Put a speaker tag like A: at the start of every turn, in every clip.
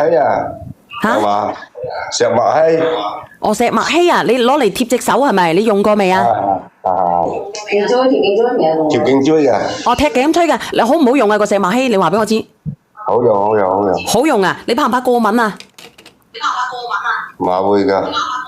A: 係啊，係嘛？石墨烯。
B: 哦，石墨烯啊，你攞嚟貼隻手係咪？你用過未啊？
A: 頸椎貼頸椎嘅。
B: 哦，踢頸椎嘅，你好唔好用啊個石墨烯？你話俾我知。
A: 好用，好用，好用。
B: 好用啊！你怕唔怕過敏啊？
A: 馬會㗎。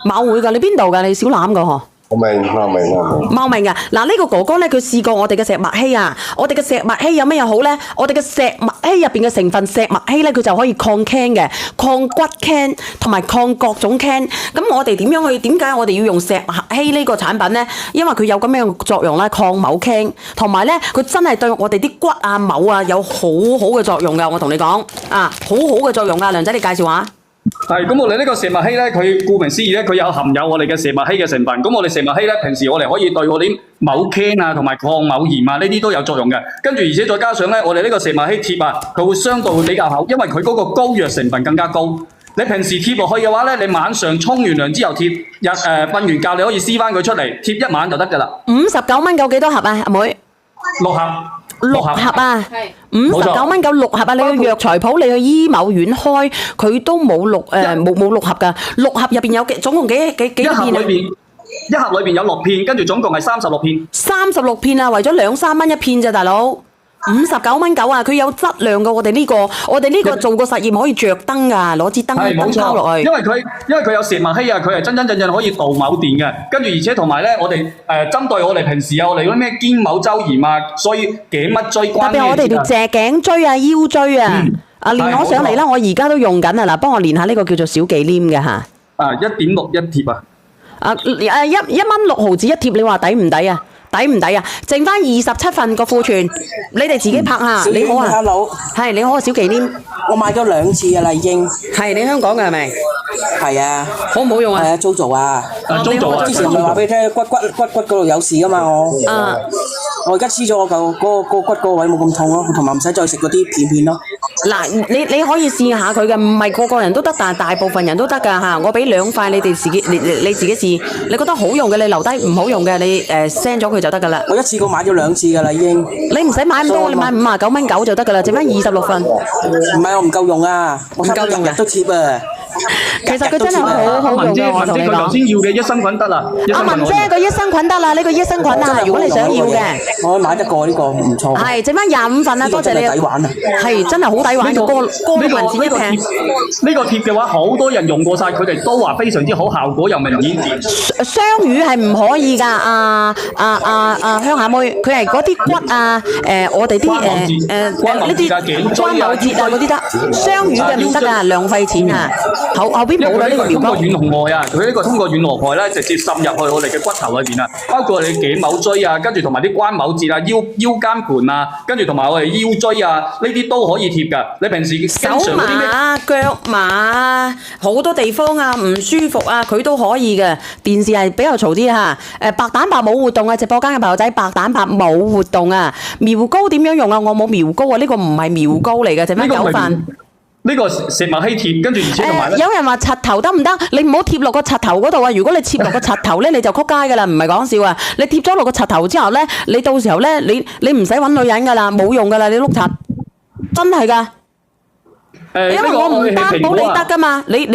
B: 馬會㗎，你邊度㗎？你小欖㗎嗬？茂名啊！嗱，呢個哥哥咧，佢試過我哋嘅石墨烯啊！我哋嘅石墨烯有咩嘢好咧？我哋嘅石墨烯入邊嘅成分石墨烯咧，佢就可以抗 can 嘅，抗骨 can 同埋抗各種 can。咁我哋點解我哋要用石墨烯呢個產品咧？因為佢有咁樣嘅作用啦，抗某 can，同埋咧佢真係對我哋啲骨啊、某啊有好好嘅作用㗎。我同你講啊，好好嘅作用㗎，梁仔你介紹下。
C: 係咁，我哋呢個石墨烯咧，佢顧名思義咧，佢有含有我哋嘅石墨烯嘅成分。咁我哋石墨烯咧，平時我哋可以對我哋某 can 啊，同埋抗某炎啊，呢啲都有作用嘅。跟住而且再加上咧，我哋呢個石墨烯貼啊，佢會相對會比較厚，因為佢嗰個膏藥成分更加高。你平時貼落去嘅話咧，你晚上沖完涼之後貼，瞓完覺你可以撕翻佢出嚟，貼一晚就得㗎啦。
B: 59蚊夠幾多盒啊，阿妹
C: ？6盒。
B: 6盒啊，59蚊夠6盒啊！你去藥材鋪，你去醫某院開，佢都冇6盒㗎。6盒入邊有總共幾片啊？
C: 一盒裏邊有6片，跟住總共係36片。
B: 36片啊，為咗2-3蚊一片咋，大佬？59蚊9啊，佢有質量㗎。我哋呢個做個實驗可以着燈㗎，攞支燈抄落去。
C: 因為佢有石墨烯啊，佢係真真正正可以導某電嘅。跟住而且同埋咧，我哋針對我哋平時我哋嗰啲咩肩某周炎啊，所以頸乜椎關。
B: 特別我哋條脊頸椎啊、腰椎啊，連我上嚟啦，我而家都用緊啊！嗱，幫我練下呢個叫做小忌廉嘅嚇。
C: 1.6一貼啊！1
B: 蚊6毫子一貼，你話抵唔抵啊？抵唔抵啊？剩翻27份個庫存，你哋自己拍下。你好啊，係你好啊，小忌廉。
D: 我買咗2次㗎啦，已經。
B: 係你香港嘅係咪？
D: 係啊。
B: 好唔好用啊？
D: 係啊，Zozo啊。
C: Zozo啊。
D: 之前咪話俾你聽，骨嗰度有事㗎嘛我。我而家黐咗我嚿嗰個骨嗰個位冇咁痛咯，同埋唔使再食嗰啲片咯。
B: 嗱，你可以試下佢嘅，唔係個個人都得，但係大部分人都得㗎嚇。我俾2塊你哋自己，你自己試。你覺得好用嘅你留低，唔好用嘅你send 咗佢就得㗎啦。
D: 我一次過買咗2次㗎啦已經。
B: 你唔使買咁多，你買59蚊9就得㗎啦，剩翻26份。
D: 唔係我唔夠用啊，我差唔多日日都貼啊。
B: 其實佢真係好好用㗎，我同你講。
C: 頭先要嘅益生菌得啦。
B: 阿文姐個益生菌得啦，呢個益生菌啊，如果你想要嘅。
D: 我買得過呢個唔錯。
B: 係，剩翻25份啦，多謝你。
D: 抵玩啊！
B: 係真係好抵玩，個文錢一平。
C: 呢個貼嘅話，好多人用過晒，佢哋都話非常之好，效果又明顯。
B: 雙魚係唔可以㗎，鄉下妹，佢係嗰啲骨啊，我哋啲呢啲關某節啊嗰啲得，雙魚嘅唔得㗎，浪費錢啊！後邊冇啦呢個苗
C: 通過軟紅外啊，佢呢個通過軟紅外咧，直接滲入去我哋嘅骨頭裏邊啊，包括你頸某椎啊，跟住同埋啲關某節啊、腰間盤啊，跟住同埋我哋腰椎啊，呢啲都可以貼㗎。你平時
B: 手麻、腳麻好多地方啊唔舒服啊，佢都可以嘅。電視係比較嘈啲嚇。白蛋白冇活動啊，直播間嘅朋友仔，白蛋白冇活動啊。苗膏點樣用啊？我冇苗膏啊，呢個唔係苗膏嚟嘅，剩翻9份。
C: 呢個石墨烯貼，跟住而且同埋咧，
B: 有人話柒頭得唔得？你唔好貼落個柒頭嗰度啊！如果你貼落個柒頭咧，你就撲街噶啦，唔係講笑啊！你貼咗落個柒頭之後咧，你到時候咧，你唔使揾女人噶啦，冇用噶啦，你碌柒，真係噶。因為我唔擔保你得噶嘛，你可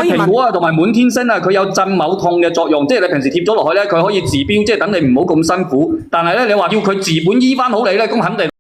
B: 以問。
C: 蘋果啊，同埋滿天星啊，佢有鎮某痛嘅作用，即係你平時貼咗落去咧，佢可以治標，即係等你唔好咁辛苦。但係咧，你話要佢治本醫翻好你咧，咁肯定。